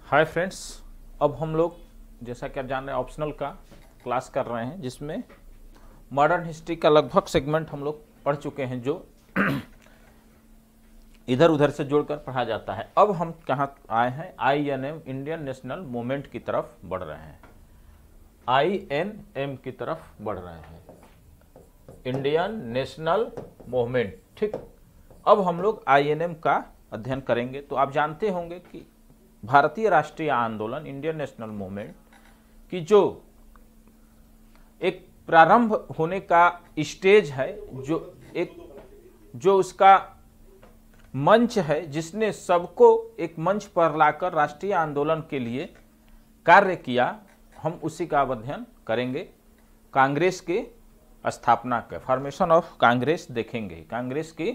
Hi friends, अब हम लोग जैसा कि आप जान रहे हैं ऑप्शनल का क्लास कर रहे हैं जिसमें मॉडर्न हिस्ट्री का लगभग सेगमेंट हम लोग पढ़ चुके हैं जो इधर उधर से जोड़कर पढ़ा जाता है। अब हम कहाँ आए हैं? INM इंडियन नेशनल मूवमेंट की तरफ बढ़ रहे हैं। INM की तरफ बढ़ रहे हैं, इंडियन नेशनल मूवमेंट। ठीक, अब हम लोग INM का अध्ययन करेंगे। तो आप जानते होंगे कि भारतीय राष्ट्रीय आंदोलन इंडियन नेशनल मूवमेंट की जो एक प्रारंभ होने का स्टेज है, जो उसका मंच है, जिसने सबको एक मंच पर लाकर राष्ट्रीय आंदोलन के लिए कार्य किया, हम उसी का अध्ययन करेंगे। कांग्रेस की स्थापना का फॉर्मेशन ऑफ कांग्रेस देखेंगे, कांग्रेस की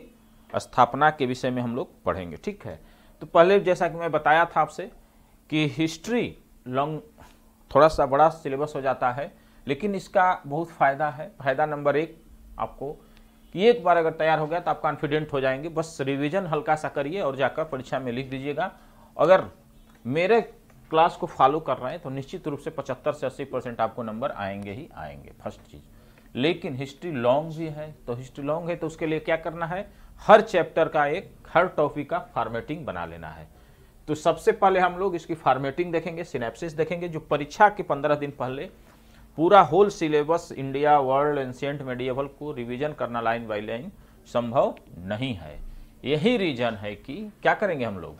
स्थापना के विषय में हम लोग पढ़ेंगे। ठीक है, तो पहले जैसा कि मैं बताया था आपसे कि हिस्ट्री लॉन्ग थोड़ा सा बड़ा सिलेबस हो जाता है, लेकिन इसका बहुत फ़ायदा है। फायदा नंबर 1 आपको कि एक बार अगर तैयार हो गया तो आप कॉन्फिडेंट हो जाएंगे। बस रिवीजन हल्का सा करिए और जाकर परीक्षा में लिख दीजिएगा। अगर मेरे क्लास को फॉलो कर रहे हैं तो निश्चित रूप से 75 से 80% आपको नंबर आएंगे ही आएंगे, फर्स्ट चीज़। लेकिन हिस्ट्री लॉन्ग भी है, तो हिस्ट्री लॉन्ग है तो उसके लिए क्या करना है? हर चैप्टर का हर टॉपिक का फॉर्मेटिंग बना लेना है। तो सबसे पहले हम लोग इसकी फॉर्मेटिंग देखेंगे, सिनेप्सिस देखेंगे, जो परीक्षा के 15 दिन पहले पूरा whole syllabus India, world, ancient, medieval को रिवीजन करना लाइन बाय लाइन संभव नहीं है। यही रीजन है कि क्या करेंगे हम लोग,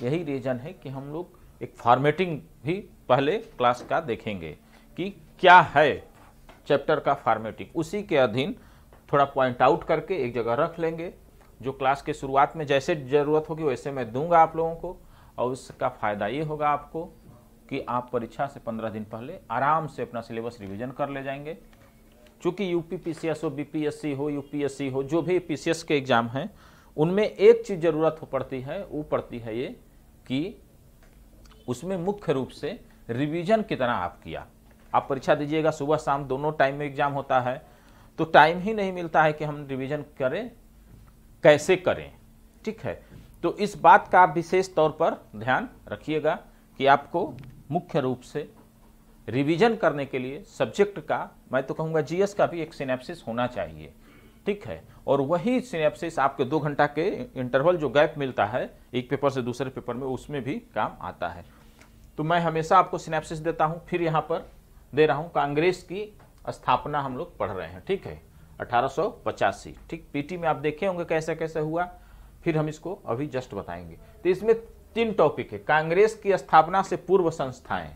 यही रीजन है कि हम लोग एक फॉर्मेटिंग भी पहले क्लास का देखेंगे कि क्या है चैप्टर का फॉर्मेटिंग। उसी के अधीन थोड़ा पॉइंट आउट करके एक जगह रख लेंगे, जो क्लास के शुरुआत में जैसे ज़रूरत होगी वैसे मैं दूंगा आप लोगों को। और उसका फ़ायदा ये होगा आपको कि आप परीक्षा से 15 दिन पहले आराम से अपना सिलेबस रिवीजन कर ले जाएंगे। चूँकि यूपी PCS हो, BPSC हो, UPSC हो, जो भी PCS के एग्ज़ाम हैं, उनमें एक चीज़ ज़रूरत पड़ती है, वो पड़ती है ये कि उसमें मुख्य रूप से रिवीजन कितना आप किया। आप परीक्षा दीजिएगा, सुबह शाम दोनों टाइम में एग्ज़ाम होता है, तो टाइम ही नहीं मिलता है कि हम रिवीजन करें, कैसे करें। ठीक है, तो इस बात का आप विशेष तौर पर ध्यान रखिएगा कि आपको मुख्य रूप से रिवीजन करने के लिए सब्जेक्ट का, मैं तो कहूँगा GS का भी एक सिनेप्सिस होना चाहिए। ठीक है, और वही सिनेप्सिस आपके 2 घंटा के इंटरवल जो गैप मिलता है एक पेपर से दूसरे पेपर में, उसमें भी काम आता है। तो मैं हमेशा आपको सिनेप्सिस देता हूँ। फिर यहाँ पर दे रहा हूँ कांग्रेस की स्थापना हम लोग पढ़ रहे हैं। ठीक है, 1885। ठीक, PT में आप देखे होंगे कैसे कैसे हुआ, फिर हम इसको अभी जस्ट बताएंगे। तो इसमें 3 टॉपिक है। कांग्रेस की स्थापना से पूर्व संस्थाएं।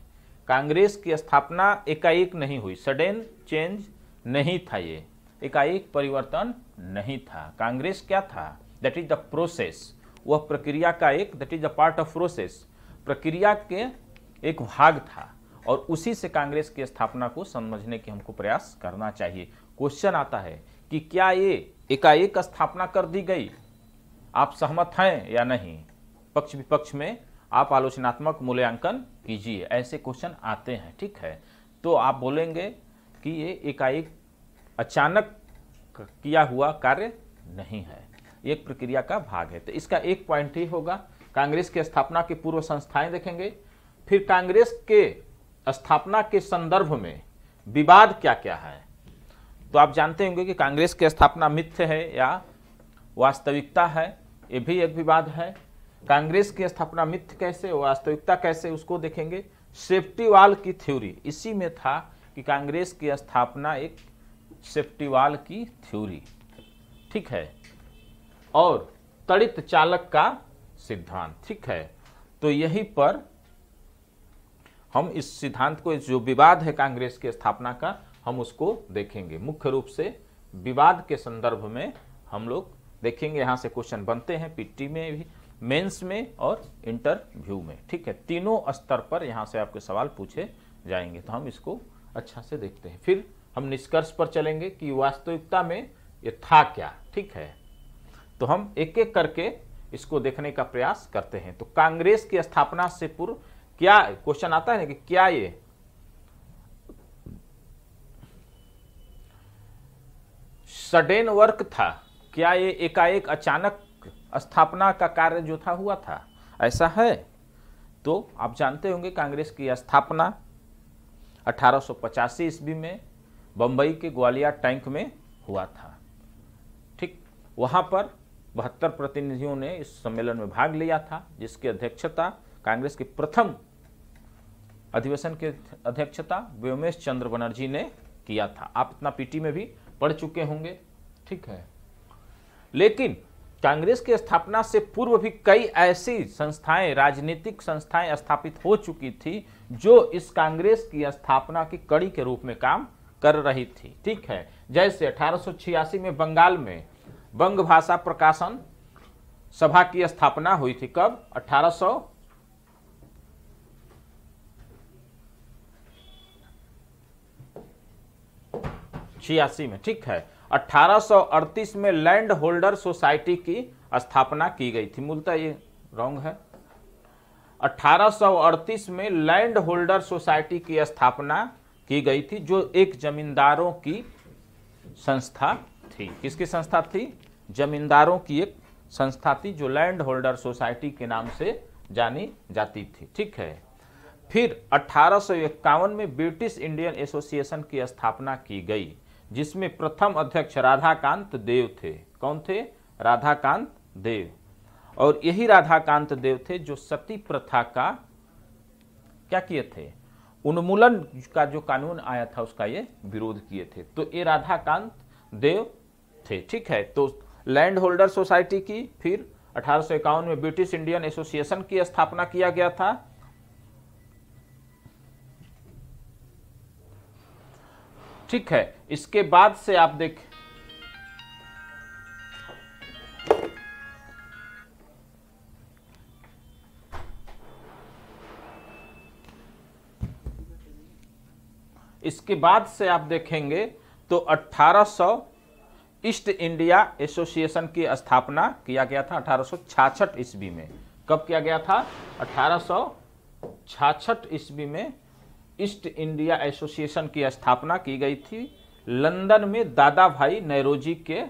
कांग्रेस की स्थापना एकाएक नहीं हुई, सडन चेंज नहीं था, ये एकाएक परिवर्तन नहीं था। कांग्रेस क्या था? दैट इज द प्रोसेस, वह प्रक्रिया का that is the part of process, प्रक्रिया के एक भाग था। और उसी से कांग्रेस की स्थापना को समझने की हमको प्रयास करना चाहिए। क्वेश्चन आता है कि क्या ये एकाएक स्थापना कर दी गई? आप सहमत हैं या नहीं? पक्ष विपक्ष में आप आलोचनात्मक मूल्यांकन कीजिए, ऐसे क्वेश्चन आते हैं। ठीक है, तो आप बोलेंगे कि ये एकाएक अचानक किया हुआ कार्य नहीं है, एक प्रक्रिया का भाग है। तो इसका एक पॉइंट ही होगा, कांग्रेस की स्थापना की पूर्व संस्थाएं देखेंगे। फिर कांग्रेस के स्थापना के संदर्भ में विवाद क्या क्या है। तो आप जानते होंगे कि कांग्रेस की स्थापना मिथ्य है या वास्तविकता है, ये भी एक विवाद है। कांग्रेस की स्थापना मिथ्य कैसे, वास्तविकता कैसे, उसको देखेंगे। सेफ्टी वॉल की थ्योरी, इसी में था कि कांग्रेस की स्थापना एक सेफ्टी वॉल की थ्योरी, ठीक है, और तड़ित चालक का सिद्धांत। ठीक है, तो यहीं पर हम इस सिद्धांत को, जो विवाद है कांग्रेस की स्थापना का, हम उसको देखेंगे। मुख्य रूप से विवाद के संदर्भ में हम लोग देखेंगे। यहाँ से क्वेश्चन बनते हैं PT में भी, मेंस में और इंटरव्यू में। ठीक है, तीनों स्तर पर यहाँ से आपके सवाल पूछे जाएंगे, तो हम इसको अच्छा से देखते हैं। फिर हम निष्कर्ष पर चलेंगे कि वास्तविकता में ये था क्या। ठीक है, तो हम एक एक करके इसको देखने का प्रयास करते हैं। तो कांग्रेस की स्थापना से पूर्व क्या, क्वेश्चन आता है ना कि क्या ये सडन वर्क था, क्या ये एकाएक अचानक स्थापना का कार्य जो था हुआ था, ऐसा है? तो आप जानते होंगे कांग्रेस की स्थापना 1885 ईस्वी में बंबई के ग्वालियर टैंक में हुआ था। ठीक, वहां पर 72 प्रतिनिधियों ने इस सम्मेलन में भाग लिया था, जिसकी अध्यक्षता कांग्रेस के प्रथम अधिवेशन के अध्यक्षता व्योमेश चंद्र बनर्जी ने किया था। आप इतना पीटी में भी पढ़ चुके होंगे। ठीक है, लेकिन कांग्रेस की स्थापना से पूर्व भी कई ऐसी संस्थाएं, राजनीतिक संस्थाएं स्थापित हो चुकी थी जो इस कांग्रेस की स्थापना की कड़ी के रूप में काम कर रही थी। ठीक है, जैसे 1886 में बंगाल में बंग भाषा प्रकाशन सभा की स्थापना हुई थी। कब? 1886 में। ठीक है, 1838 में लैंड होल्डर सोसाइटी की स्थापना की गई थी। मूलतः ये रॉन्ग है। 1838 में लैंड होल्डर सोसाइटी की स्थापना की गई थी, जो एक जमींदारों की संस्था थी। किसकी संस्था थी? जमींदारों की एक संस्था थी, जो लैंड होल्डर सोसाइटी के नाम से जानी जाती थी। ठीक है, फिर 1851 में ब्रिटिश इंडियन एसोसिएशन की स्थापना की गई, जिसमें प्रथम अध्यक्ष राधाकांत देव थे। कौन थे? राधाकांत देव। और यही राधाकांत देव थे जो सती प्रथा का क्या किए थे? उन्मूलन का जो कानून आया था उसका ये विरोध किए थे। तो ये राधाकांत देव थे। ठीक है, तो लैंड होल्डर सोसाइटी की, फिर 1851 में ब्रिटिश इंडियन एसोसिएशन की स्थापना किया गया था। ठीक है, इसके बाद से आप देखें इसके बाद से आप देखेंगे तो 1800 ईस्ट इंडिया एसोसिएशन की स्थापना किया गया था 1866 ईस्वी में। कब किया गया था? 1866 ईस्वी में ईस्ट इंडिया एसोसिएशन की स्थापना की गई थी, लंदन में दादा भाई नौरोजी के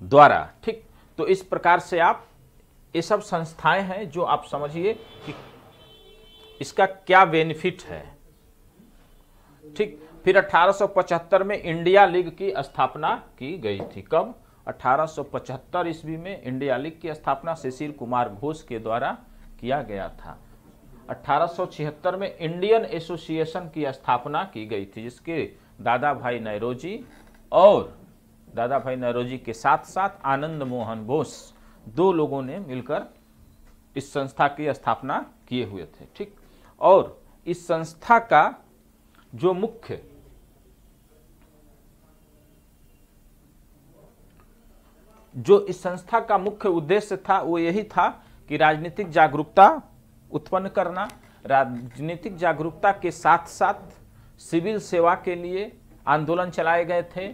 द्वारा। ठीक, तो इस प्रकार से आप ये सब संस्थाएं हैं जो आप समझिए कि इसका क्या बेनिफिट है। ठीक, फिर 1875 में इंडिया लीग की स्थापना की गई थी। कब? 1875 ईस्वी में इंडिया लीग की स्थापना सुशील कुमार घोष के द्वारा किया गया था। 1876 में इंडियन एसोसिएशन की स्थापना की गई थी, जिसके दादा भाई नौरोजी और दादा भाई नौरोजी के साथ साथ आनंद मोहन बोस, दो लोगों ने मिलकर इस संस्था की स्थापना किए हुए थे। ठीक, और इस संस्था का जो इस संस्था का मुख्य उद्देश्य था वो यही था कि राजनीतिक जागरूकता उत्पन्न करना, राजनीतिक जागरूकता के साथ साथ सिविल सेवा के लिए आंदोलन चलाए गए थे।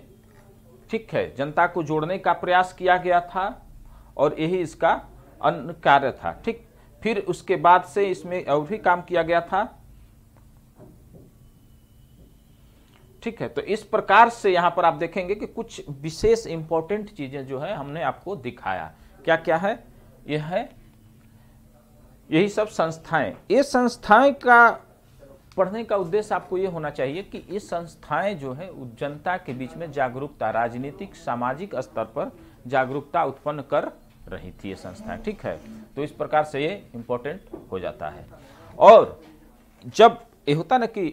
ठीक है, जनता को जोड़ने का प्रयास किया गया था और यही इसका अन्य कार्य था। ठीक, फिर उसके बाद से इसमें और भी काम किया गया था। ठीक है, तो इस प्रकार से यहां पर आप देखेंगे कि कुछ विशेष इंपॉर्टेंट चीजें जो है हमने आपको दिखाया। क्या क्या है? यह है यही सब संस्थाएं। ये संस्थाएं का पढ़ने का उद्देश्य आपको ये होना चाहिए कि ये संस्थाएं जो है जनता के बीच में जागरूकता, राजनीतिक सामाजिक स्तर पर जागरूकता उत्पन्न कर रही थी ये संस्थाएं। ठीक है, तो इस प्रकार से ये इंपॉर्टेंट हो जाता है। और जब ये होता ना कि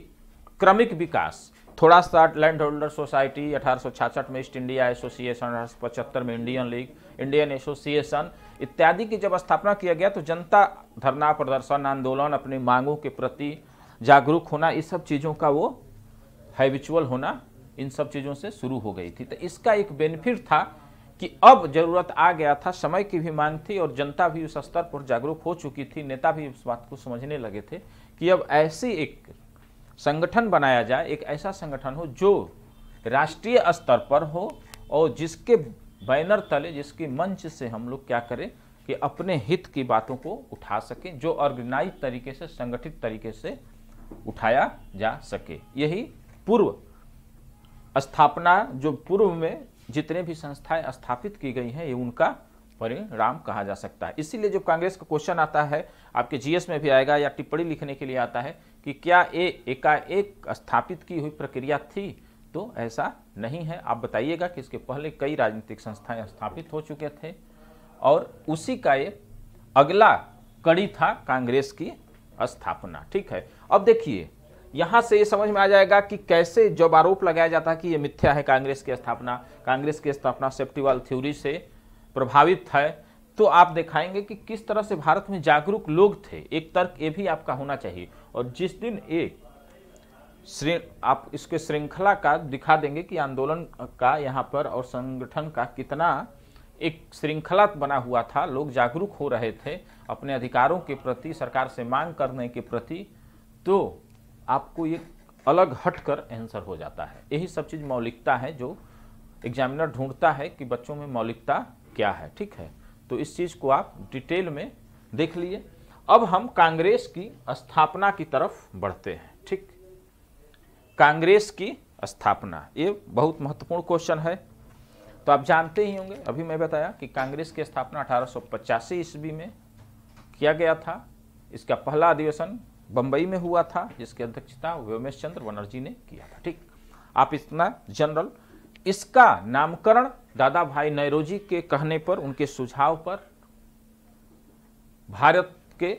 क्रमिक विकास, थोड़ा सा लैंड होल्डर सोसाइटी 1866 में ईस्ट इंडिया एसोसिएशन, 1875 में इंडियन लीग, इंडियन एसोसिएशन इत्यादि की जब स्थापना किया गया तो जनता धरना प्रदर्शन, आंदोलन, अपनी मांगों के प्रति जागरूक होना, इस सब चीज़ों का वो हैबिचुअल होना इन सब चीज़ों से शुरू हो गई थी। तो इसका एक बेनिफिट था कि अब जरूरत आ गया था, समय की भी मांग थी और जनता भी उस स्तर पर जागरूक हो चुकी थी, नेता भी उस बात को समझने लगे थे कि अब ऐसी एक संगठन बनाया जाए, एक ऐसा संगठन हो जो राष्ट्रीय स्तर पर हो और जिसके बैनर तले, जिसके मंच से हम लोग क्या करें कि अपने हित की बातों को उठा सकें, जो ऑर्गेनाइज तरीके से, संगठित तरीके से उठाया जा सके। यही पूर्व स्थापना, जो पूर्व में जितने भी संस्थाएं स्थापित की गई हैं, ये उनका परिणाम कहा जा सकता है। इसीलिए जब कांग्रेस का क्वेश्चन आता है, आपके जीएस में भी आएगा या टिप्पणी लिखने के लिए आता है कि क्या ये एकाएक स्थापित की हुई प्रक्रिया थी, तो ऐसा नहीं है। आप बताइएगा कि इसके पहले कई राजनीतिक संस्थाएं स्थापित हो चुके थे और उसी का ये अगला कड़ी था कांग्रेस की स्थापना। ठीक है, अब देखिए यहां से ये समझ में आ जाएगा कि कैसे जब आरोप लगाया जाता है कि ये मिथ्या है कांग्रेस की स्थापना सेफ्टीवाल थ्योरी से प्रभावित है, तो आप दिखाएंगे कि किस तरह से भारत में जागरूक लोग थे। एक तर्क ये भी आपका होना चाहिए, और जिस दिन एक आप इसके श्रृंखला का दिखा देंगे कि आंदोलन का यहाँ पर और संगठन का कितना एक श्रृंखला बना हुआ था, लोग जागरूक हो रहे थे अपने अधिकारों के प्रति, सरकार से मांग करने के प्रति, तो आपको ये अलग हटकर आंसर हो जाता है। यही सब चीज़ मौलिकता है जो एग्जामिनर ढूंढता है कि बच्चों में मौलिकता क्या है। ठीक है, तो इस चीज़ को आप डिटेल में देख लिए। अब हम कांग्रेस की स्थापना की तरफ बढ़ते हैं। ठीक, कांग्रेस की स्थापना ये बहुत महत्वपूर्ण क्वेश्चन है। तो आप जानते ही होंगे, अभी मैं बताया कि कांग्रेस की स्थापना 1885 ईस्वी में किया गया था। इसका पहला अधिवेशन बंबई में हुआ था, जिसकी अध्यक्षता व्योमेश चंद्र बनर्जी ने किया था। ठीक, आप इतना जनरल। इसका नामकरण दादा भाई नौरोजी के कहने पर, उनके सुझाव पर, भारत के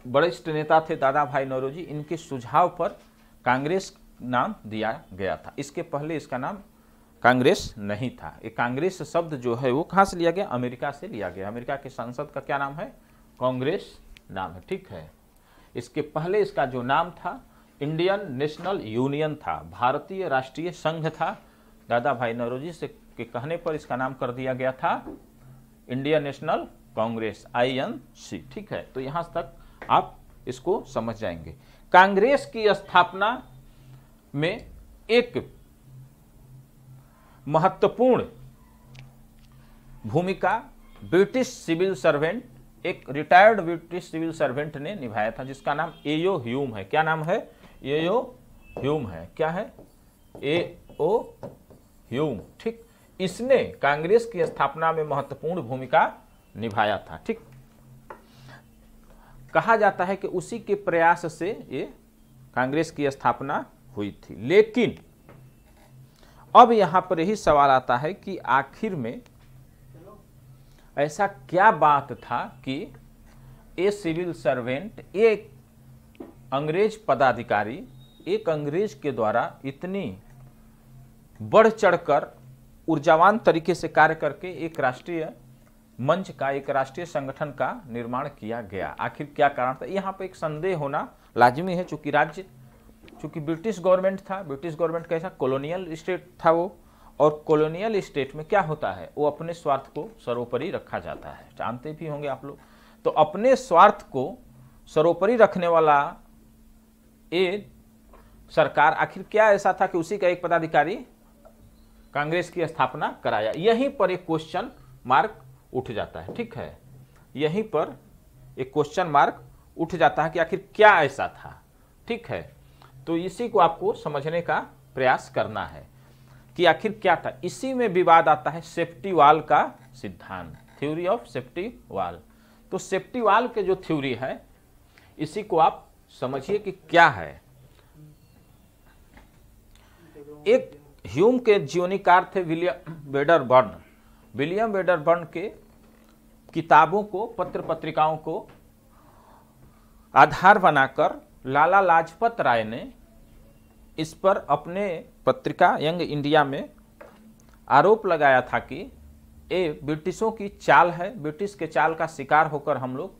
वरिष्ठ नेता थे दादा भाई नौरोजी, इनके सुझाव पर कांग्रेस नाम दिया गया था। इसके पहले इसका नाम कांग्रेस नहीं था। ये कांग्रेस शब्द जो है वो कहाँ से लिया गया? अमेरिका से लिया गया। अमेरिका के संसद का क्या नाम है? कांग्रेस नाम है। ठीक है, इसके पहले इसका जो नाम था इंडियन नेशनल यूनियन था, भारतीय राष्ट्रीय संघ था। दादा भाई नौरोजी से के कहने पर इसका नाम कर दिया गया था इंडियन नेशनल कांग्रेस, INC। ठीक है, तो यहां तक आप इसको समझ जाएंगे। कांग्रेस की स्थापना में एक महत्वपूर्ण भूमिका ब्रिटिश सिविल सर्वेंट, एक रिटायर्ड ब्रिटिश सिविल सर्वेंट ने निभाया था, जिसका नाम एओ ह्यूम है। क्या नाम है? एओ ह्यूम है। क्या है? एओ ह्यूम। ठीक, इसने कांग्रेस की स्थापना में महत्वपूर्ण भूमिका निभाया था। ठीक, कहा जाता है कि उसी के प्रयास से ये कांग्रेस की स्थापना हुई थी। लेकिन अब यहां पर यही सवाल आता है कि आखिर में ऐसा क्या बात था कि ये सिविल सर्वेंट, एक अंग्रेज पदाधिकारी, एक अंग्रेज के द्वारा इतनी बढ़ चढ़कर ऊर्जावान तरीके से कार्य करके एक राष्ट्रीय मंच का, एक राष्ट्रीय संगठन का निर्माण किया गया? आखिर क्या कारण था? यहाँ पे एक संदेह होना लाजिमी है, चूंकि ब्रिटिश गवर्नमेंट था। ब्रिटिश गवर्नमेंट कैसा? कॉलोनियल स्टेट था वो, और कॉलोनियल स्टेट में क्या होता है, वो अपने स्वार्थ को सर्वोपरि रखा जाता है, जानते भी होंगे आप लोग। तो अपने स्वार्थ को सर्वोपरि रखने वाला ये सरकार, आखिर क्या ऐसा था कि उसी का एक पदाधिकारी कांग्रेस की स्थापना कराया? यहीं पर एक क्वेश्चन मार्क उठ जाता है। ठीक है, यहीं पर एक क्वेश्चन मार्क उठ जाता है कि आखिर क्या ऐसा था। ठीक है, तो इसी को आपको समझने का प्रयास करना है कि आखिर क्या था। इसी में विवाद आता है सेफ्टी वाल का सिद्धांत, थ्योरी ऑफ सेफ्टी वाल। तो सेफ्टी वाल के जो थ्योरी है, इसी को आप समझिए कि क्या है। एक ह्यूम के जीवनीकार थे विलियम वेडरबर्न। विलियम वेडरबर्न के किताबों को, पत्र पत्रिकाओं को आधार बनाकर लाला लाजपत राय ने इस पर अपने पत्रिका यंग इंडिया में आरोप लगाया था कि ये ब्रिटिशों की चाल है, ब्रिटिश के चाल का शिकार होकर हम लोग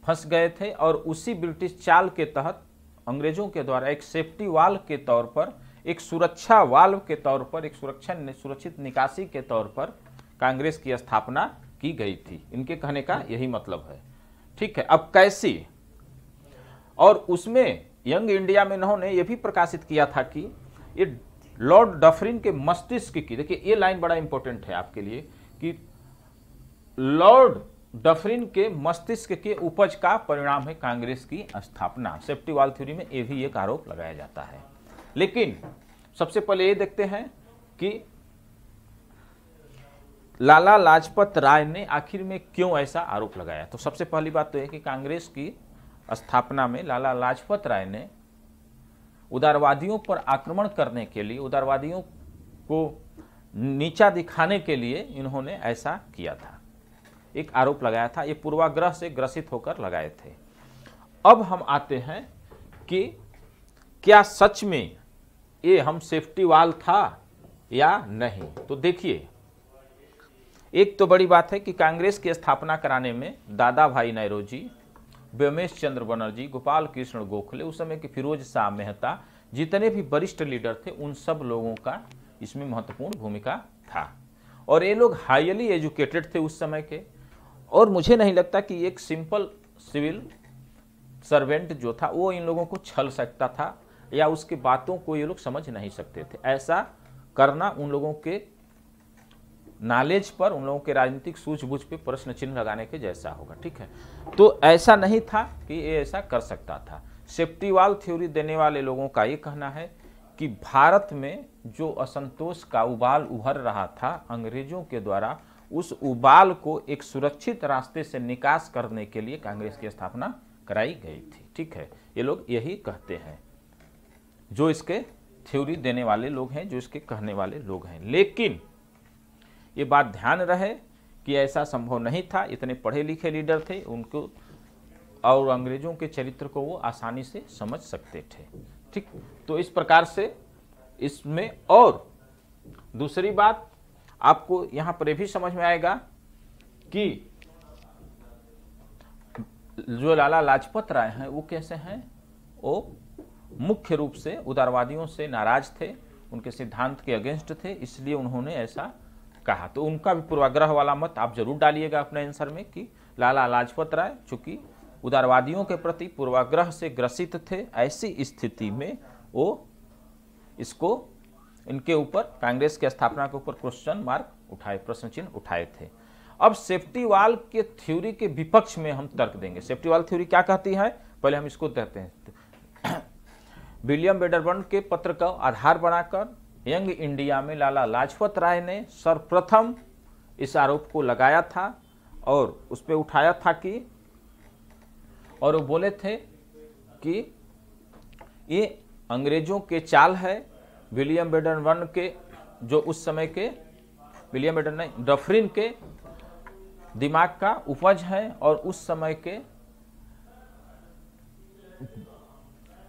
फंस गए थे, और उसी ब्रिटिश चाल के तहत अंग्रेजों के द्वारा एक सेफ्टी वाल के तौर पर, एक सुरक्षा वाल्व के तौर पर, एक सुरक्षित निकासी के तौर पर कांग्रेस की स्थापना की गई थी। इनके कहने का यही मतलब है। ठीक है, अब कैसी? और उसमें यंग इंडिया में इन्होंने यह भी प्रकाशित किया था कि ये लॉर्ड डफरिन के मस्तिष्क की, देखिए ये लाइन बड़ा इंपॉर्टेंट है आपके लिए, कि लॉर्ड डफरिन के मस्तिष्क के उपज का परिणाम है कांग्रेस की स्थापना। सेफ्टी वाल थ्योरी में ये भी एक आरोप लगाया जाता है। लेकिन सबसे पहले ये देखते हैं कि लाला लाजपत राय ने आखिर में क्यों ऐसा आरोप लगाया? तो सबसे पहली बात तो है कि कांग्रेस की स्थापना में लाला लाजपत राय ने उदारवादियों पर आक्रमण करने के लिए, उदारवादियों को नीचा दिखाने के लिए इन्होंने ऐसा किया था, एक आरोप लगाया था। ये पूर्वाग्रह से ग्रसित होकर लगाए थे। अब हम आते हैं कि क्या सच में ये हम सेफ्टी वाल था या नहीं। तो देखिए, एक तो बड़ी बात है कि कांग्रेस की स्थापना कराने में दादा भाई नौरोजी, व्योमेश चंद्र बनर्जी, गोपाल कृष्ण गोखले, उस समय के फिरोज शाह मेहता, जितने भी वरिष्ठ लीडर थे, उन सब लोगों का इसमें महत्वपूर्ण भूमिका था। और ये लोग हाईली एजुकेटेड थे उस समय के। और मुझे नहीं लगता कि एक सिंपल सिविल सर्वेंट जो था वो इन लोगों को छल सकता था या उसकी बातों को ये लोग समझ नहीं सकते थे। ऐसा करना उन लोगों के नॉलेज पर, उन लोगों के राजनीतिक सूझबूझ पे प्रश्न चिन्ह लगाने के जैसा होगा। ठीक है, तो ऐसा नहीं था कि ये ऐसा कर सकता था। सेफ्टी वाल थ्योरी देने वाले लोगों का ये कहना है कि भारत में जो असंतोष का उबाल उभर रहा था अंग्रेजों के द्वारा, उस उबाल को एक सुरक्षित रास्ते से निकास करने के लिए कांग्रेस की स्थापना कराई गई थी। ठीक है, ये लोग यही कहते हैं, जो इसके थ्योरी देने वाले लोग हैं, जो इसके कहने वाले लोग हैं। लेकिन ये बात ध्यान रहे कि ऐसा संभव नहीं था। इतने पढ़े लिखे लीडर थे, उनको और अंग्रेजों के चरित्र को वो आसानी से समझ सकते थे। ठीक, तो इस प्रकार से इसमें, और दूसरी बात आपको यहां पर भी समझ में आएगा कि जो लाला लाजपत राय हैं वो कैसे हैं। वो मुख्य रूप से उदारवादियों से नाराज थे, उनके सिद्धांत के अगेंस्ट थे, इसलिए उन्होंने ऐसा कहा। तो उनका भी पूर्वाग्रह वाला मत आप जरूर डालिएगा अपने आंसर में कि लाला लाजपत राय चूंकि उदारवादियों के प्रति पूर्वाग्रह से ग्रसित थे, ऐसी स्थिति में वो इसको, इनके ऊपर, कांग्रेस की स्थापना के ऊपर क्वेश्चन मार्क उठाए, प्रश्न चिन्ह उठाए थे। अब सेफ्टी वाल के थ्योरी के विपक्ष में हम तर्क देंगे। सेफ्टी वाल थ्योरी क्या कहती है, पहले हम इसको कहते हैं। विलियम वेडरबर्न के पत्र का आधार बनाकर यंग इंडिया में लाला लाजपत राय ने सर्वप्रथम इस आरोप को लगाया था और उस पर उठाया था कि, और वो बोले थे कि ये अंग्रेजों के चाल है, विलियम वेडरबर्न के, जो उस समय के विलियम वेडरबर्न नहीं, डफरिन के दिमाग का उपज है और उस समय के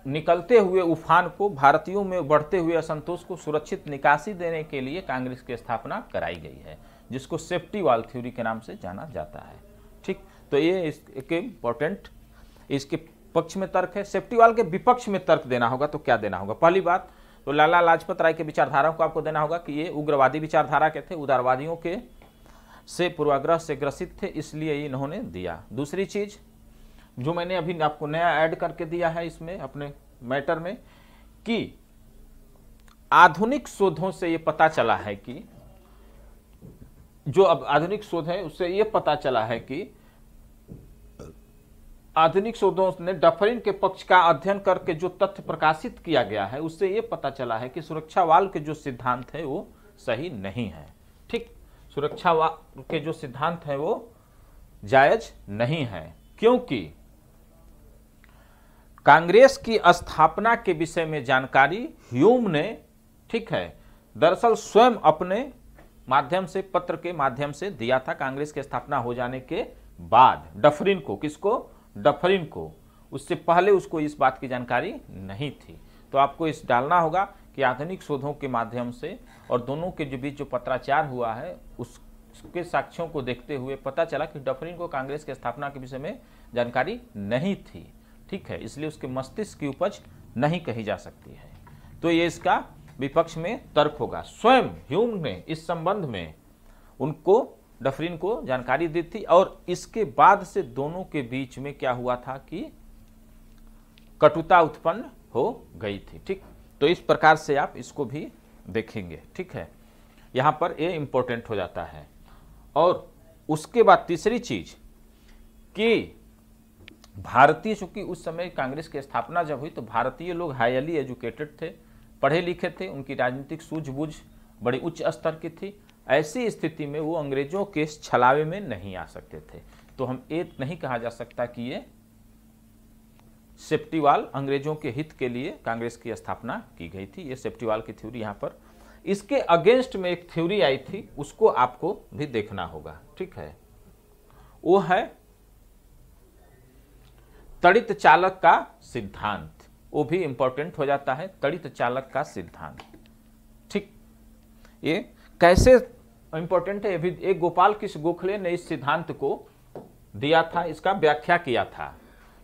निकलते हुए उफान को, भारतीयों में बढ़ते हुए असंतोष को सुरक्षित निकासी देने के लिए कांग्रेस की स्थापना कराई गई है, जिसको सेफ्टी वाल थ्योरी के नाम से जाना जाता है। ठीक, तो ये एक इम्पोर्टेंट इसके पक्ष में तर्क है। सेफ्टी वाल के विपक्ष में तर्क देना होगा तो क्या देना होगा? पहली बात तो लाला लाजपत राय के विचारधारा को आपको देना होगा कि ये उग्रवादी विचारधारा के थे, उदारवादियों के से पूर्वाग्रह से ग्रसित थे, इसलिए इन्होंने दिया। दूसरी चीज जो मैंने अभी आपको नया ऐड करके दिया है इसमें अपने मैटर में, कि आधुनिक शोधों से ये पता चला है कि, जो अब आधुनिक शोध है उससे ये पता चला है कि आधुनिक शोधों ने डफरिन के पक्ष का अध्ययन करके जो तथ्य प्रकाशित किया गया है उससे ये पता चला है कि सुरक्षा वाल के जो सिद्धांत है वो सही नहीं है। ठीक, सुरक्षा वाल के जो सिद्धांत है वो जायज नहीं है, क्योंकि कांग्रेस की स्थापना के विषय में जानकारी ह्यूम ने, ठीक है, दरअसल स्वयं अपने माध्यम से, पत्र के माध्यम से दिया था कांग्रेस की स्थापना हो जाने के बाद डफरिन को। किसको? डफरिन को। उससे पहले उसको इस बात की जानकारी नहीं थी। तो आपको इस डालना होगा कि आधुनिक शोधों के माध्यम से और दोनों के जो बीच जो पत्राचार हुआ है उसके साक्ष्यों को देखते हुए पता चला कि डफरिन को कांग्रेस की स्थापना के विषय में जानकारी नहीं थी। ठीक है, इसलिए उसके मस्तिष्क की उपज नहीं कही जा सकती है। तो ये इसका विपक्ष में तर्क होगा। स्वयं ह्यूम ने इस संबंध में उनको, डफरिन को जानकारी दी थी और इसके बाद से दोनों के बीच में क्या हुआ था कि कटुता उत्पन्न हो गई थी। ठीक, तो इस प्रकार से आप इसको भी देखेंगे। ठीक है, यहां पर ये इंपॉर्टेंट हो जाता है। और उसके बाद तीसरी चीज कि भारतीय, चूंकि उस समय कांग्रेस की स्थापना जब हुई तो भारतीय लोग हाईली एजुकेटेड थे, पढ़े लिखे थे, उनकी राजनीतिक सूझबूझ बड़ी उच्च स्तर की थी। ऐसी स्थिति में वो अंग्रेजों के छलावे में नहीं आ सकते थे। तो हम ये नहीं कहा जा सकता कि ये सेफ्टीवाल अंग्रेजों के हित के लिए कांग्रेस की स्थापना की गई थी। ये सेफ्टीवाल की थ्योरी यहाँ पर, इसके अगेंस्ट में एक थ्योरी आई थी, उसको आपको भी देखना होगा, ठीक है। वो है तड़ित चालक का सिद्धांत, वो भी इंपॉर्टेंट हो जाता है, तड़ित चालक का सिद्धांत, ठीक। ये कैसे इंपॉर्टेंट है, ये भी एक गोपाल कृष्ण गोखले ने इस सिद्धांत को दिया था, इसका व्याख्या किया था,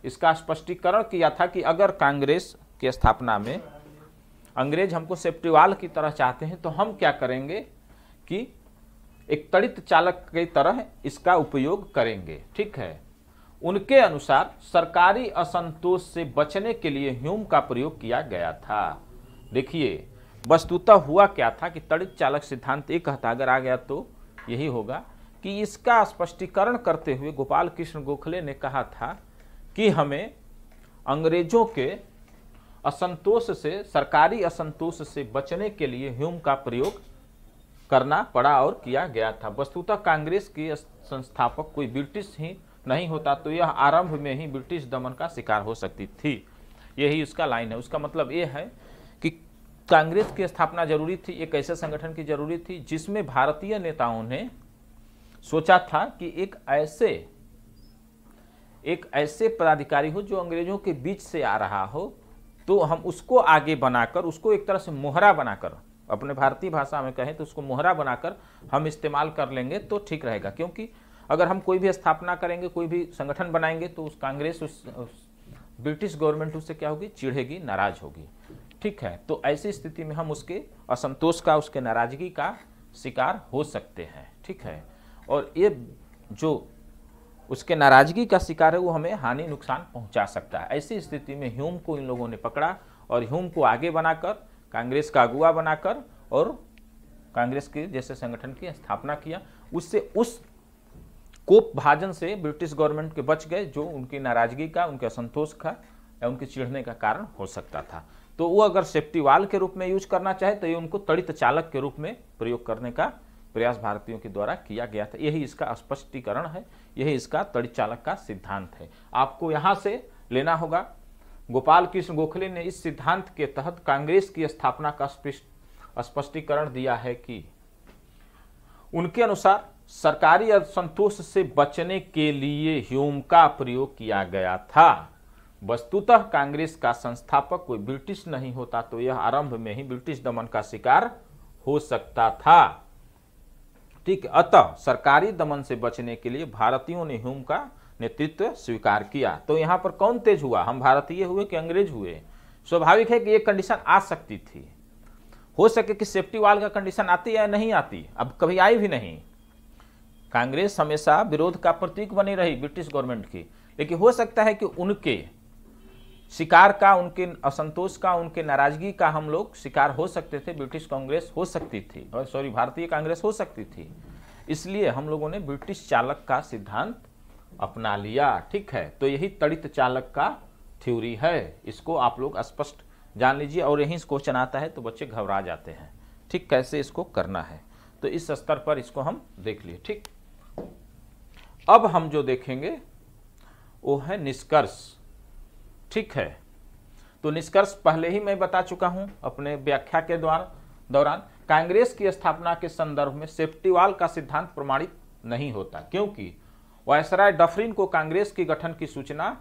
इसका स्पष्टीकरण किया था कि अगर कांग्रेस की स्थापना में अंग्रेज हमको सेफ्टीवाल की तरह चाहते हैं तो हम क्या करेंगे कि एक तड़ित चालक की तरह इसका उपयोग करेंगे, ठीक है। उनके अनुसार सरकारी असंतोष से बचने के लिए ह्यूम का प्रयोग किया गया था। देखिए वस्तुतः हुआ क्या था कि तड़ित चालक सिद्धांत एक कहता, अगर आ गया तो यही होगा कि इसका स्पष्टीकरण करते हुए गोपाल कृष्ण गोखले ने कहा था कि हमें अंग्रेजों के असंतोष से, सरकारी असंतोष से बचने के लिए ह्यूम का प्रयोग करना पड़ा और किया गया था। वस्तुतः कांग्रेस के संस्थापक कोई ब्रिटिश ही नहीं होता तो यह आरंभ में ही ब्रिटिश दमन का शिकार हो सकती थी। यही उसका लाइन है। उसका मतलब यह है कि कांग्रेस की स्थापना जरूरी थी, एक ऐसे संगठन की जरूरी थी जिसमें भारतीय नेताओं ने सोचा था कि एक ऐसे पदाधिकारी हो जो अंग्रेजों के बीच से आ रहा हो, तो हम उसको आगे बनाकर, उसको एक तरह से मोहरा बनाकर, अपने भारतीय भाषा में कहें तो उसको मोहरा बनाकर हम इस्तेमाल कर लेंगे तो ठीक रहेगा। क्योंकि अगर हम कोई भी स्थापना करेंगे, कोई भी संगठन बनाएंगे तो उस कांग्रेस, उस ब्रिटिश गवर्नमेंट उससे क्या होगी, चिढ़ेगी, नाराज होगी, ठीक है। तो ऐसी स्थिति में हम उसके असंतोष का, उसके नाराजगी का शिकार हो सकते हैं, ठीक है। और ये जो उसके नाराजगी का शिकार है वो हमें हानि नुकसान पहुंचा सकता है। ऐसी स्थिति में ह्यूम को इन लोगों ने पकड़ा और ह्यूम को आगे बनाकर, कांग्रेस का अगुवा बनाकर और कांग्रेस के जैसे संगठन की स्थापना किया। उससे उस कोप भाजन से ब्रिटिश गवर्नमेंट के बच गए जो उनकी नाराजगी का, उनके असंतोष का या उनके चिढ़ने का कारण हो सकता था। तो वो अगर सेफ्टीवाल के रूप में यूज करना चाहे तो ये उनको तड़ित चालक के रूप में प्रयोग करने का प्रयास भारतीयों के द्वारा किया गया था। यही इसका स्पष्टीकरण है, यही इसका तड़ित चालक का सिद्धांत है। आपको यहां से लेना होगा, गोपाल कृष्ण गोखले ने इस सिद्धांत के तहत कांग्रेस की स्थापना का स्पष्टीकरण दिया है कि उनके अनुसार सरकारी असंतोष से बचने के लिए ह्यूम का प्रयोग किया गया था। वस्तुतः कांग्रेस का संस्थापक कोई ब्रिटिश नहीं होता तो यह आरंभ में ही ब्रिटिश दमन का शिकार हो सकता था, ठीक है। अतः सरकारी दमन से बचने के लिए भारतीयों ने ह्यूम का नेतृत्व स्वीकार किया। तो यहां पर कौन तेज हुआ, हम भारतीय हुए कि अंग्रेज हुए? स्वाभाविक है कि यह कंडीशन आ सकती थी, हो सके कि सेफ्टीवाल का कंडीशन आती या नहीं आती, अब कभी आई भी नहीं। कांग्रेस हमेशा विरोध का प्रतीक बनी रही ब्रिटिश गवर्नमेंट की, लेकिन हो सकता है कि उनके शिकार का, उनके असंतोष का, उनके नाराजगी का हम लोग शिकार हो सकते थे, ब्रिटिश कांग्रेस हो सकती थी, और सॉरी भारतीय कांग्रेस हो सकती थी। इसलिए हम लोगों ने ब्रिटिश चालक का सिद्धांत अपना लिया, ठीक है। तो यही तड़ित चालक का थ्योरी है, इसको आप लोग स्पष्ट जान लीजिए। और यहीं क्वेश्चन आता है तो बच्चे घबरा जाते हैं, ठीक, कैसे इसको करना है। तो इस स्तर पर इसको हम देख लिए, ठीक। अब हम जो देखेंगे वो है निष्कर्ष, ठीक है। तो निष्कर्ष पहले ही मैं बता चुका हूं अपने व्याख्या के दौरान। कांग्रेस की स्थापना के संदर्भ में सेफ्टीवाल का सिद्धांत प्रमाणित नहीं होता, क्योंकि वायसराय डफरिन को कांग्रेस की गठन की सूचना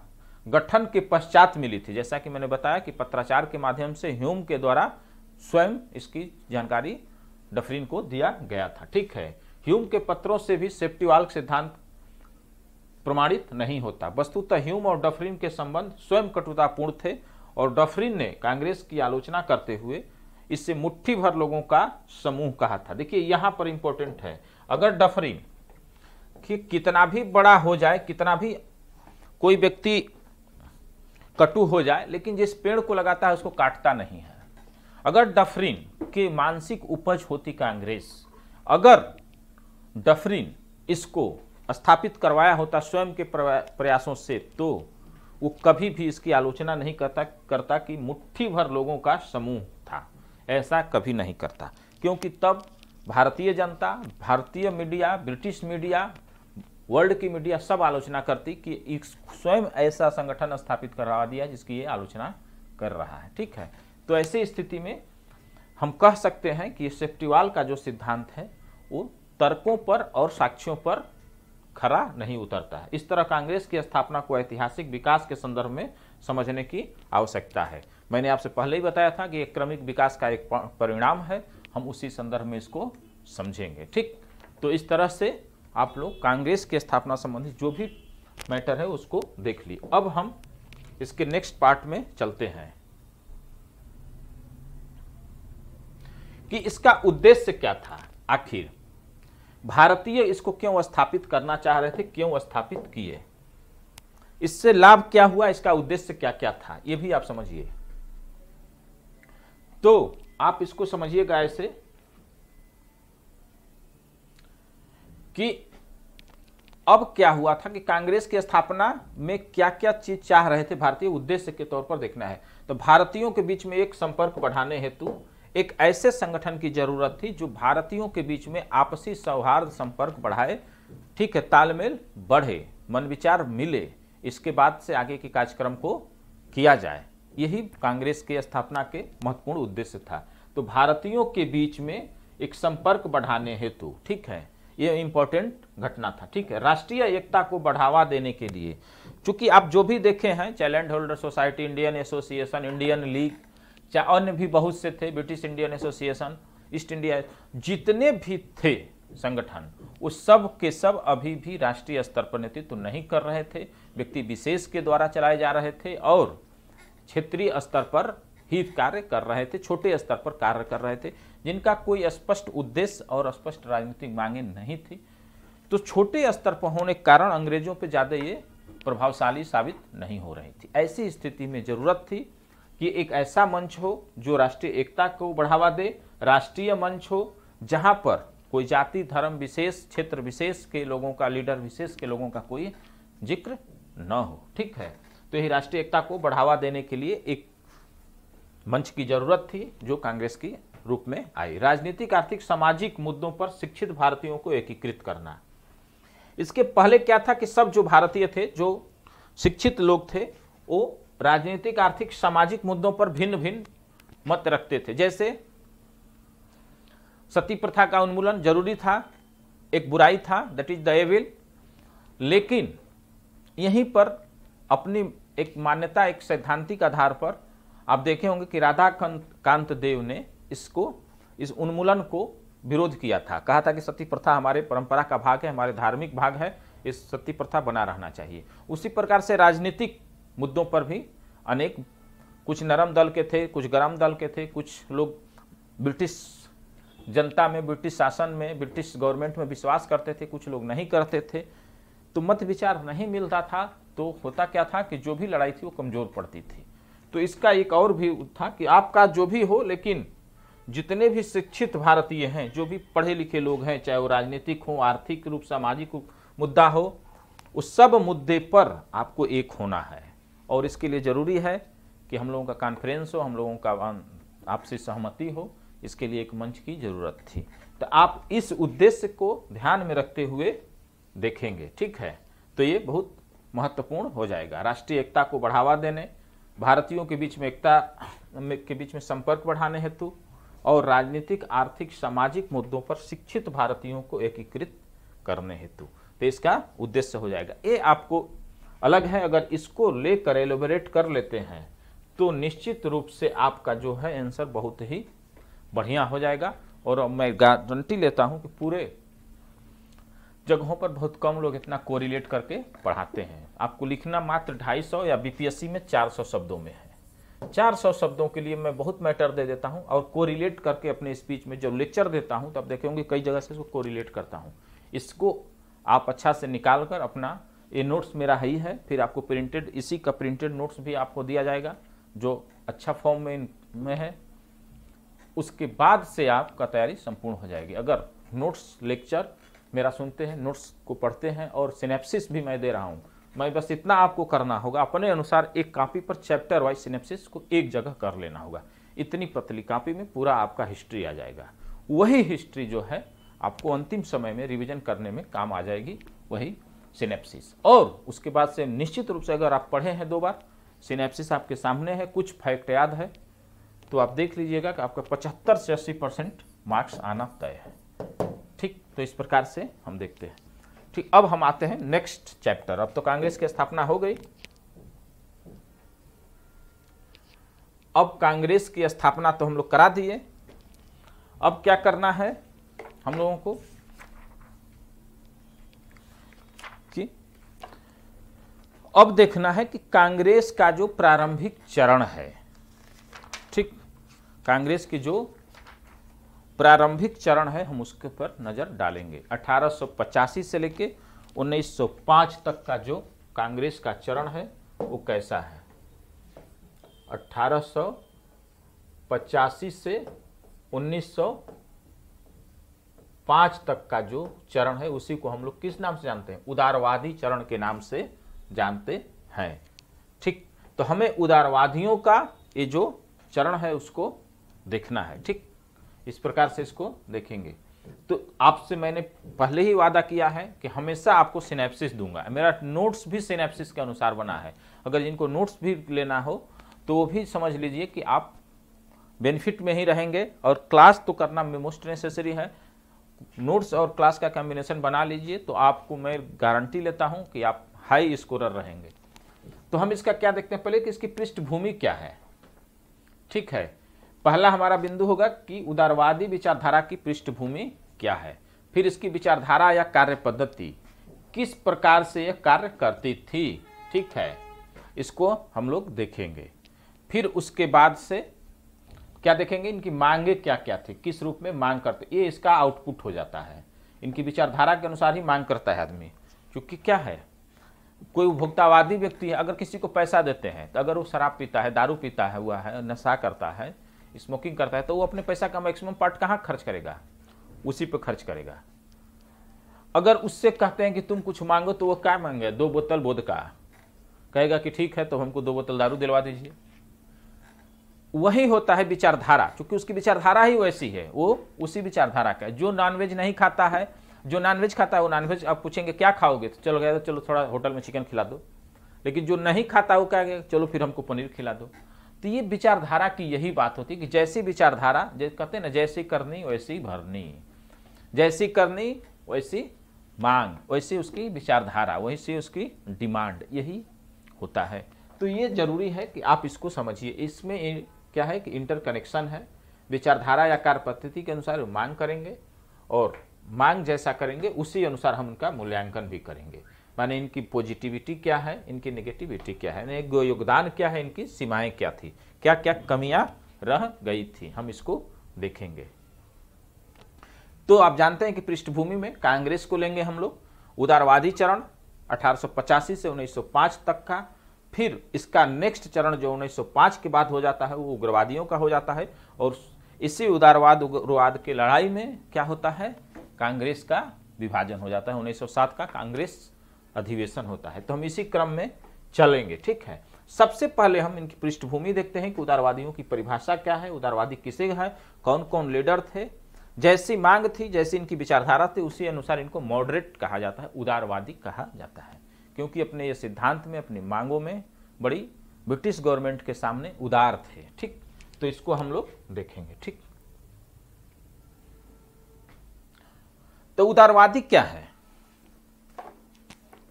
गठन के पश्चात मिली थी। जैसा कि मैंने बताया कि पत्राचार के माध्यम से ह्यूम के द्वारा स्वयं इसकी जानकारी डफरिन को दिया गया था, ठीक है। ह्यूम के पत्रों से भी सेफ्टीवाल सिद्धांत प्रमाणित नहीं होता। वस्तुतः ह्यूम और डफरिन के संबंध स्वयं कटुतापूर्ण थे और डफरिन ने कांग्रेस की आलोचना करते हुए इससे मुट्ठी भर लोगों का समूह कहा था। देखिए यहां पर इंपॉर्टेंट है, अगर डफरिन कि कितना भी बड़ा हो जाए, कितना भी कोई व्यक्ति कटु हो जाए, लेकिन जिस पेड़ को लगाता है उसको काटता नहीं है। अगर डफरिन की मानसिक उपज होती कांग्रेस, अगर डफरिन इसको स्थापित करवाया होता स्वयं के प्रयासों से, तो वो कभी भी इसकी आलोचना नहीं करता कि मुट्ठी भर लोगों का समूह था, ऐसा कभी नहीं करता। क्योंकि तब भारतीय जनता, भारतीय मीडिया, ब्रिटिश मीडिया, वर्ल्ड की मीडिया सब आलोचना करती कि एक स्वयं ऐसा संगठन स्थापित करवा दिया जिसकी ये आलोचना कर रहा है। ठीक है, तो ऐसी स्थिति में हम कह सकते हैं कि सेफ्टीवाल का जो सिद्धांत है वो तर्कों पर और साक्ष्यों पर खरा नहीं उतरता है। इस तरह कांग्रेस की स्थापना को ऐतिहासिक विकास के संदर्भ में समझने की आवश्यकता है। मैंने आपसे पहले ही बताया था कि एक क्रमिक विकास का एक परिणाम है, हम उसी संदर्भ में इसको समझेंगे। ठीक, तो इस तरह से आप लोग कांग्रेस की स्थापना संबंधी जो भी मैटर है उसको देख लिए। अब हम इसके नेक्स्ट पार्ट में चलते हैं कि इसका उद्देश्य क्या था, आखिर भारतीय इसको क्यों स्थापित करना चाह रहे थे, क्यों स्थापित किए, इससे लाभ क्या हुआ, इसका उद्देश्य क्या क्या था, यह भी आप समझिए। तो आप इसको समझिएगा ऐसे कि अब क्या हुआ था कि कांग्रेस की स्थापना में क्या क्या चीज चाह रहे थे भारतीय, उद्देश्य के तौर पर देखना है। तो भारतीयों के बीच में एक संपर्क बढ़ाने हेतु एक ऐसे संगठन की जरूरत थी जो भारतीयों के बीच में आपसी सौहार्द संपर्क बढ़ाए, ठीक है, तालमेल बढ़े, मन विचार मिले, इसके बाद से आगे के कार्यक्रम को किया जाए। यही कांग्रेस के स्थापना के महत्वपूर्ण उद्देश्य था। तो भारतीयों के बीच में एक संपर्क बढ़ाने हेतु, ठीक है, ये इंपॉर्टेंट घटना था। ठीक है, राष्ट्रीय एकता को बढ़ावा देने के लिए, चूंकि आप जो भी देखे हैं, चाहे land holder society, Indian association, Indian league, चाहे अन्य भी बहुत से थे, British Indian association, east India, जितने भी थे संगठन, उस सब के सब अभी भी राष्ट्रीय स्तर पर नेतृत्व नहीं कर रहे थे, व्यक्ति विशेष के द्वारा चलाए जा रहे थे और क्षेत्रीय स्तर पर ही कार्य कर रहे थे, छोटे स्तर पर कार्य कर रहे थे, जिनका कोई स्पष्ट उद्देश्य और स्पष्ट राजनीतिक मांगे नहीं थी। तो छोटे स्तर पर होने के कारण अंग्रेजों पे ज़्यादा ये प्रभावशाली साबित नहीं हो रही थी। ऐसी स्थिति में जरूरत थी कि एक ऐसा मंच हो जो राष्ट्रीय एकता को बढ़ावा दे, राष्ट्रीय मंच हो जहां पर कोई जाति, धर्म विशेष, क्षेत्र विशेष के लोगों का, लीडर विशेष के लोगों का कोई जिक्र न हो। ठीक है, तो यही राष्ट्रीय एकता को बढ़ावा देने के लिए एक मंच की जरूरत थी जो कांग्रेस की रूप में आई। राजनीतिक, आर्थिक, सामाजिक मुद्दों पर शिक्षित भारतीयों को एकीकृत करना। इसके पहले क्या था कि सब जो भारतीय थे, जो शिक्षित लोग थे, वो राजनीतिक, आर्थिक, सामाजिक मुद्दों पर भिन्न भिन्न मत रखते थे। जैसे सती प्रथा का उन्मूलन जरूरी था, एक बुराई था, दैट इज द एविल, लेकिन यहीं पर अपनी एक मान्यता, एक सैद्धांतिक आधार पर आप देखे होंगे कि राधा कांत देव ने इस उन्मूलन को विरोध किया था, कहा था कि सती प्रथा हमारे परंपरा का भाग है, हमारे धार्मिक भाग है, इस सती प्रथा बना रहना चाहिए। उसी प्रकार से राजनीतिक मुद्दों पर भी अनेक, कुछ नरम दल के थे, कुछ गरम दल के थे, कुछ लोग ब्रिटिश जनता में, ब्रिटिश शासन में, ब्रिटिश गवर्नमेंट में विश्वास करते थे, कुछ लोग नहीं करते थे। तो मत विचार नहीं मिलता था, तो होता क्या था कि जो भी लड़ाई थी वो कमजोर पड़ती थी। तो इसका एक और भी था कि आपका जो भी हो, लेकिन जितने भी शिक्षित भारतीय हैं, जो भी पढ़े लिखे लोग हैं, चाहे वो राजनीतिक हो, आर्थिक रूप, सामाजिक मुद्दा हो, उस सब मुद्दे पर आपको एक होना है। और इसके लिए जरूरी है कि हम लोगों का कॉन्फ्रेंस हो, हम लोगों का आपसी सहमति हो, इसके लिए एक मंच की जरूरत थी। तो आप इस उद्देश्य को ध्यान में रखते हुए देखेंगे। ठीक है, तो ये बहुत महत्वपूर्ण हो जाएगा। राष्ट्रीय एकता को बढ़ावा देने, भारतीयों के बीच में एकता के बीच में संपर्क बढ़ाने हेतु और राजनीतिक, आर्थिक, सामाजिक मुद्दों पर शिक्षित भारतीयों को एकीकृत करने हेतु, तो इसका उद्देश्य हो जाएगा। ये आपको अलग है, अगर इसको लेकर एलोबरेट कर लेते हैं तो निश्चित रूप से आपका जो है आंसर बहुत ही बढ़िया हो जाएगा। और मैं गारंटी लेता हूं कि पूरे जगहों पर बहुत कम लोग इतना कोरिलेट करके पढ़ाते हैं। आपको लिखना मात्र 250 या बीपीएससी में 400 शब्दों में है। 400 शब्दों के लिए मैं बहुत मैटर दे देता हूं और कोरिलेट करके अपने स्पीच में जब लेक्चर देता हूं तब देखेंगे कई जगह से इसको कोरिलेट करता हूं। इसको आप अच्छा से निकाल कर अपना, ये नोट्स मेरा ही है, फिर आपको प्रिंटेड, इसी का प्रिंटेड नोट्स भी आपको दिया जाएगा जो अच्छा फॉर्म में है। उसके बाद से आपका तैयारी संपूर्ण हो जाएगी। अगर नोट्स लेक्चर मेरा सुनते हैं, नोट्स को पढ़ते हैं और सिनेप्सिस भी मैं दे रहा हूँ, मैं बस इतना आपको करना होगा, अपने अनुसार एक कॉपी पर चैप्टर वाइज सिनेप्सिस को एक जगह कर लेना होगा। इतनी पतली कॉपी में पूरा आपका हिस्ट्री आ जाएगा। वही हिस्ट्री जो है आपको अंतिम समय में रिवीजन करने में काम आ जाएगी, वही सिनेप्सिस। और उसके बाद से निश्चित रूप से अगर आप पढ़े हैं 2 बार, सिनेप्सिस आपके सामने है, कुछ फैक्ट याद है, तो आप देख लीजिएगा कि आपका 75 से 80% मार्क्स आना तय है। ठीक, तो इस प्रकार से हम देखते हैं। ठीक, अब हम आते हैं नेक्स्ट चैप्टर। अब तो कांग्रेस की स्थापना हो गई, अब कांग्रेस की स्थापना तो हम लोग करा दिए। अब क्या करना है हम लोगों को कि अब देखना है कि कांग्रेस का जो प्रारंभिक चरण है, ठीक, कांग्रेस की जो प्रारंभिक चरण है हम उसके पर नजर डालेंगे। 1885 से लेके 1905 तक का जो कांग्रेस का चरण है वो कैसा है। 1885 से 1905 तक का जो चरण है उसी को हम लोग किस नाम से जानते हैं, उदारवादी चरण के नाम से जानते हैं। ठीक, तो हमें उदारवादियों का ये जो चरण है उसको देखना है। ठीक, इस प्रकार से इसको देखेंगे। तो आपसे मैंने पहले ही वादा किया है कि हमेशा आपको सिनेप्सिस दूंगा, मेरा नोट्स भी सिनेप्सिस के अनुसार बना है। अगर जिनको नोट्स भी लेना हो तो वो भी समझ लीजिए कि आप बेनिफिट में ही रहेंगे, और क्लास तो करना मोस्ट नेसेसरी है। नोट्स और क्लास का कॉम्बिनेशन बना लीजिए तो आपको मैं गारंटी लेता हूं कि आप हाई स्कोरर रहेंगे। तो हम इसका क्या देखते हैं पहले कि इसकी पृष्ठभूमि क्या है। ठीक है, पहला हमारा बिंदु होगा कि उदारवादी विचारधारा की पृष्ठभूमि क्या है, फिर इसकी विचारधारा या कार्य पद्धति किस प्रकार से यह कार्य करती थी। ठीक है, इसको हम लोग देखेंगे। फिर उसके बाद से क्या देखेंगे, इनकी मांगे क्या क्या थी, किस रूप में मांग करते, ये इसका आउटपुट हो जाता है। इनकी विचारधारा के अनुसार ही मांग करता है आदमी, क्योंकि क्या है, कोई उपभोक्तावादी व्यक्ति है, अगर किसी को पैसा देते हैं तो अगर वो शराब पीता है, दारू पीता है, हुआ है, नशा करता है, स्मोकिंग करता है, तो वो अपने पैसा का मैक्सिमम पार्ट कहाँ खर्च करेगा, उसी पे खर्च करेगा। अगर उससे कहते हैं कि तुम कुछ मांगो तो वो क्या मांगे, 2 बोतल वोदका, कहेगा कि ठीक है तो हमको 2 बोतल दारू दिलवा दीजिए। वही होता है विचारधारा, क्योंकि उसकी विचारधारा ही वैसी है, वो उसी विचारधारा का है। जो नॉनवेज नहीं खाता है, जो नॉनवेज खाता है वो नॉनवेज, आप पूछेंगे क्या खाओगे तो चलो गया तो चलो थोड़ा होटल में चिकन खिला दो, लेकिन जो नहीं खाता वो क्या कहेगा, चलो फिर हमको पनीर खिला दो। तो ये विचारधारा की यही बात होती है कि जैसी विचारधारा, जैसे कहते हैं ना, जैसी करनी वैसी भरनी, जैसी करनी वैसी मांग, वैसी उसकी विचारधारा, वैसी उसकी डिमांड, यही होता है। तो ये जरूरी है कि आप इसको समझिए। इसमें क्या है कि इंटरकनेक्शन है, विचारधारा या कार्य पद्धति के अनुसार मांग करेंगे और मांग जैसा करेंगे उसी अनुसार हम उनका मूल्यांकन भी करेंगे। माने इनकी पॉजिटिविटी क्या है, इनकी नेगेटिविटी क्या है, योगदान क्या है, इनकी सीमाएं क्या थी, क्या क्या कमियां रह गई थी, हम इसको देखेंगे। तो आप जानते हैं कि पृष्ठभूमि में कांग्रेस को लेंगे हम लोग, उदारवादी चरण 1885 से 1905 तक का। फिर इसका नेक्स्ट चरण जो 1905 के बाद हो जाता है वो उग्रवादियों का हो जाता है, और इसी उदारवाद उग्रवाद की लड़ाई में क्या होता है, कांग्रेस का विभाजन हो जाता है। 1907 का कांग्रेस अधिवेशन होता है। तो हम इसी क्रम में चलेंगे। ठीक है, सबसे पहले हम इनकी पृष्ठभूमि देखते हैं कि उदारवादियों की परिभाषा क्या है, उदारवादी किसे है, कौन कौन लीडर थे, जैसी मांग थी, जैसी इनकी विचारधारा थी, उसी अनुसार इनको मॉडरेट कहा जाता है, उदारवादी कहा जाता है, क्योंकि अपने ये सिद्धांत में, अपनी मांगों में बड़ी ब्रिटिश गवर्नमेंट के सामने उदार थे। ठीक, तो इसको हम लोग देखेंगे। ठीक, तो उदारवादी क्या है।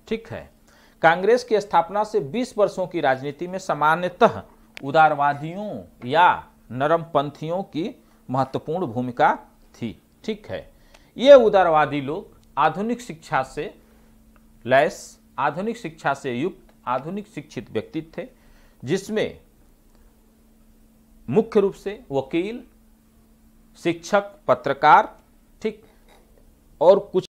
ठीक है, कांग्रेस की स्थापना से 20 वर्षों की राजनीति में सामान्यतः उदारवादियों या नरमपंथियों की महत्वपूर्ण भूमिका थी। ठीक है, ये उदारवादी लोग आधुनिक शिक्षा से लैस, आधुनिक शिक्षा से युक्त, आधुनिक शिक्षित व्यक्ति थे, जिसमें मुख्य रूप से वकील, शिक्षक, पत्रकार, ठीक, और कुछ